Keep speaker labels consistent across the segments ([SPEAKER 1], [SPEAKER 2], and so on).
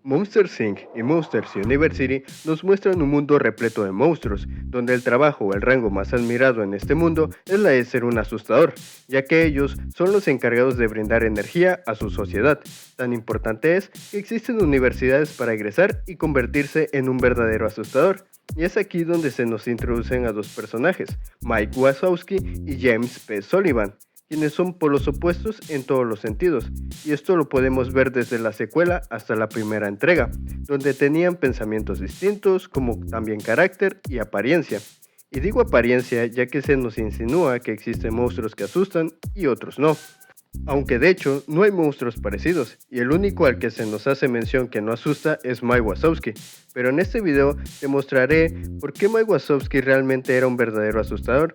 [SPEAKER 1] Monsters Inc. y Monsters University nos muestran un mundo repleto de monstruos, donde el trabajo o el rango más admirado en este mundo es la de ser un asustador, ya que ellos son los encargados de brindar energía a su sociedad. Tan importante es que existen universidades para egresar y convertirse en un verdadero asustador. Y es aquí donde se nos introducen a dos personajes, Mike Wazowski y James P. Sullivan, quienes son polos opuestos en todos los sentidos, y esto lo podemos ver desde la secuela hasta la primera entrega, donde tenían pensamientos distintos, como también carácter y apariencia. Y digo apariencia ya que se nos insinúa que existen monstruos que asustan y otros no. Aunque de hecho no hay monstruos parecidos, y el único al que se nos hace mención que no asusta es Mike Wazowski, pero en este video te mostraré por qué Mike Wazowski realmente era un verdadero asustador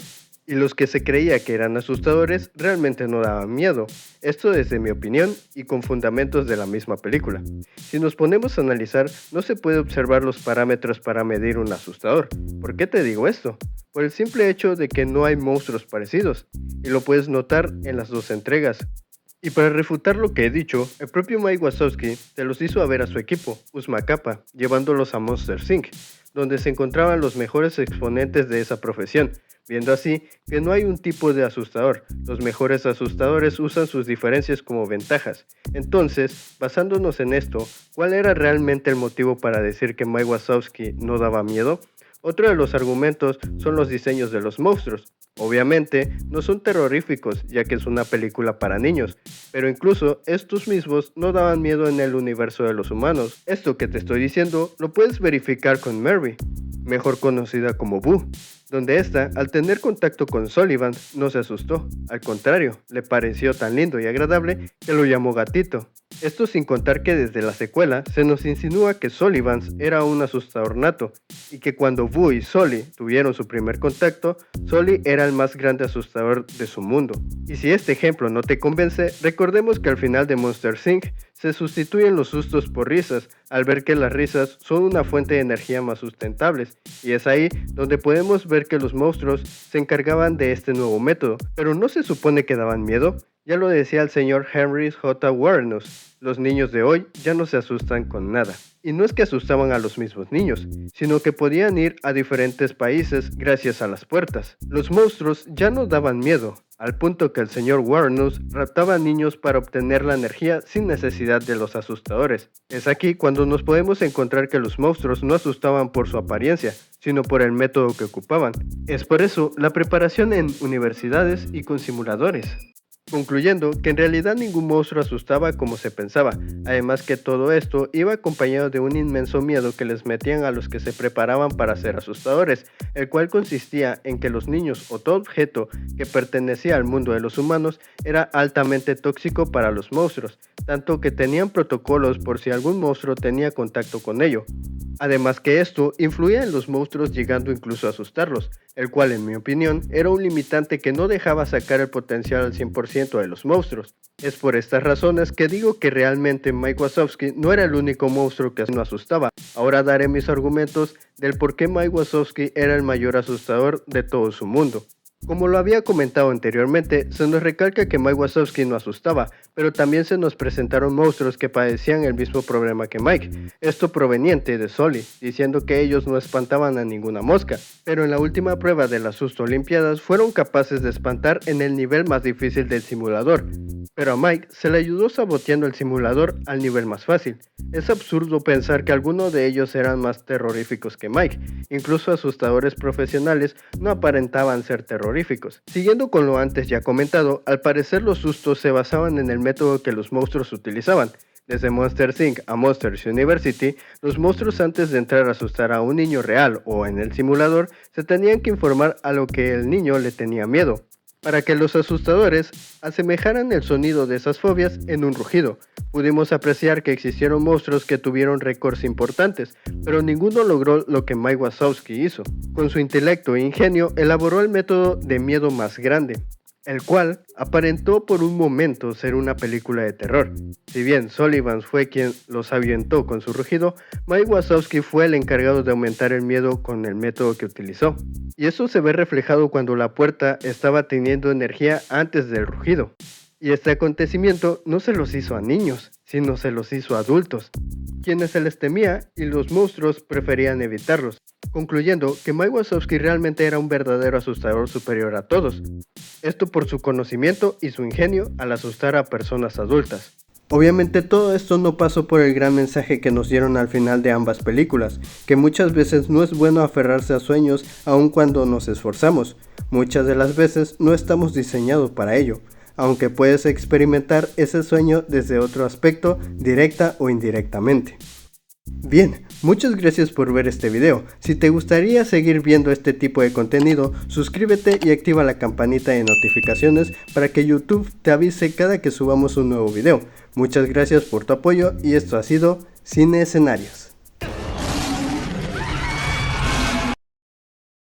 [SPEAKER 1] y los que se creía que eran asustadores realmente no daban miedo. Esto desde mi opinión y con fundamentos de la misma película. Si nos ponemos a analizar, no se puede observar los parámetros para medir un asustador. ¿Por qué te digo esto? Por el simple hecho de que no hay monstruos parecidos, y lo puedes notar en las dos entregas. Y para refutar lo que he dicho, el propio Mike Wazowski se los hizo a ver a su equipo, Uzma Kappa, llevándolos a Monsters Inc., donde se encontraban los mejores exponentes de esa profesión, viendo así que no hay un tipo de asustador, los mejores asustadores usan sus diferencias como ventajas. Entonces, basándonos en esto, ¿cuál era realmente el motivo para decir que Mike Wazowski no daba miedo? Otro de los argumentos son los diseños de los monstruos. Obviamente, no son terroríficos, ya que es una película para niños, pero incluso estos mismos no daban miedo en el universo de los humanos. Esto que te estoy diciendo lo puedes verificar con Mary, mejor conocida como Boo, donde esta, al tener contacto con Sullivan, no se asustó, al contrario, le pareció tan lindo y agradable que lo llamó gatito. Esto sin contar que desde la secuela se nos insinúa que Sullivan era un asustador nato, y que cuando Boo y Sully tuvieron su primer contacto, Sully era el más grande asustador de su mundo. Y si este ejemplo no te convence, recordemos que al final de Monsters Inc. se sustituyen los sustos por risas, al ver que las risas son una fuente de energía más sustentables, y es ahí donde podemos ver que los monstruos se encargaban de este nuevo método, pero ¿no se supone que daban miedo? Ya lo decía el señor Henry J. Warnos, los niños de hoy ya no se asustan con nada. Y no es que asustaban a los mismos niños, sino que podían ir a diferentes países gracias a las puertas. Los monstruos ya no daban miedo, al punto que el señor Warnos raptaba a niños para obtener la energía sin necesidad de los asustadores. Es aquí cuando nos podemos encontrar que los monstruos no asustaban por su apariencia, sino por el método que ocupaban. Es por eso la preparación en universidades y con simuladores. Concluyendo que en realidad ningún monstruo asustaba como se pensaba, además que todo esto iba acompañado de un inmenso miedo que les metían a los que se preparaban para ser asustadores, el cual consistía en que los niños o todo objeto que pertenecía al mundo de los humanos era altamente tóxico para los monstruos, tanto que tenían protocolos por si algún monstruo tenía contacto con ello. Además que esto influía en los monstruos llegando incluso a asustarlos, el cual en mi opinión era un limitante que no dejaba sacar el potencial al 100% de los monstruos. Es por estas razones que digo que realmente Mike Wazowski no era el único monstruo que no asustaba. Ahora daré mis argumentos del por qué Mike Wazowski era el mayor asustador de todo su mundo. Como lo había comentado anteriormente, se nos recalca que Mike Wazowski no asustaba, pero también se nos presentaron monstruos que padecían el mismo problema que Mike, esto proveniente de Sully, diciendo que ellos no espantaban a ninguna mosca, pero en la última prueba de las Susto Olimpiadas fueron capaces de espantar en el nivel más difícil del simulador, pero a Mike se le ayudó saboteando el simulador al nivel más fácil. Es absurdo pensar que algunos de ellos eran más terroríficos que Mike, incluso asustadores profesionales no aparentaban ser terroríficos. Siguiendo con lo antes ya comentado, al parecer los sustos se basaban en el método que los monstruos utilizaban. Desde Monsters Inc. a Monsters University, los monstruos antes de entrar a asustar a un niño real o en el simulador se tenían que informar a lo que el niño le tenía miedo, para que los asustadores asemejaran el sonido de esas fobias en un rugido. Pudimos apreciar que existieron monstruos que tuvieron récords importantes, pero ninguno logró lo que Mike Wazowski hizo. Con su intelecto e ingenio elaboró el método de miedo más grande, el cual aparentó por un momento ser una película de terror. Si bien Sullivan fue quien los ahuyentó con su rugido, Mike Wazowski fue el encargado de aumentar el miedo con el método que utilizó. Y eso se ve reflejado cuando la puerta estaba teniendo energía antes del rugido. Y este acontecimiento no se los hizo a niños, sino se los hizo a adultos, quienes se les temía y los monstruos preferían evitarlos, concluyendo que Mike Wazowski realmente era un verdadero asustador superior a todos, esto por su conocimiento y su ingenio al asustar a personas adultas. Obviamente todo esto no pasó por el gran mensaje que nos dieron al final de ambas películas, que muchas veces no es bueno aferrarse a sueños aun cuando nos esforzamos, muchas de las veces no estamos diseñados para ello, aunque puedes experimentar ese sueño desde otro aspecto, directa o indirectamente. Bien, muchas gracias por ver este video. Si te gustaría seguir viendo este tipo de contenido, suscríbete y activa la campanita de notificaciones para que YouTube te avise cada que subamos un nuevo video. Muchas gracias por tu apoyo y esto ha sido Cine Escenarios.